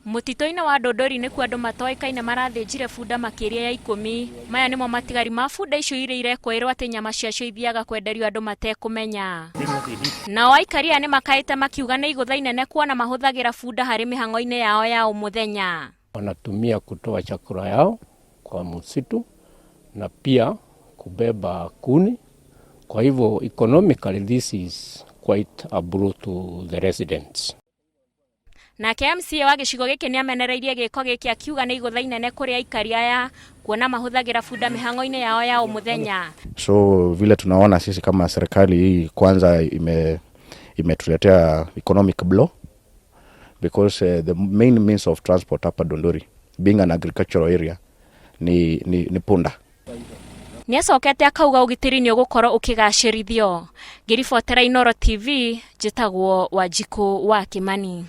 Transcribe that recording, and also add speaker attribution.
Speaker 1: Mutito-ini wa Ndondori nikuo andu matoĩkaine marathinjire bunda makiria ya 10. Maya nimo matigari ma bunda icio iria irekoirwo ati nyama ciacio ithiaga kwenderio andu matekũmenya. Nao aikari aya nimakaĩte makiuga nĩ igũtha inene kuona mahũthagira bunda harĩ mĩhang'o-inĩ yao ya umuthenya.
Speaker 2: Wanatumia kutoa chakula yao kwa msitu na pia kubeba kuni. Kwa hivyo economically this is quite a blow to the residents.
Speaker 1: Nake MCA wa gĩcigo gĩkĩ nĩ amenereirie gĩko gĩkĩ akiuga nĩ igũtha inene kũrĩ aikari aya kuona mahũthagira bunda mĩhang'o-inĩ yao ya umuthenya.
Speaker 3: So vile tunaona sisi kama serikali hii kwanza imetuletea economic blow because the main means of transport hapa Ndondori being an agricultural area ni punda.
Speaker 1: Nĩacokete akauga ũgitĩri nĩ ũgũkorwo ũkĩgacĩrithio. Ngĩribotera Inooro TV njĩtagwo Wanjikũ wa Kimani.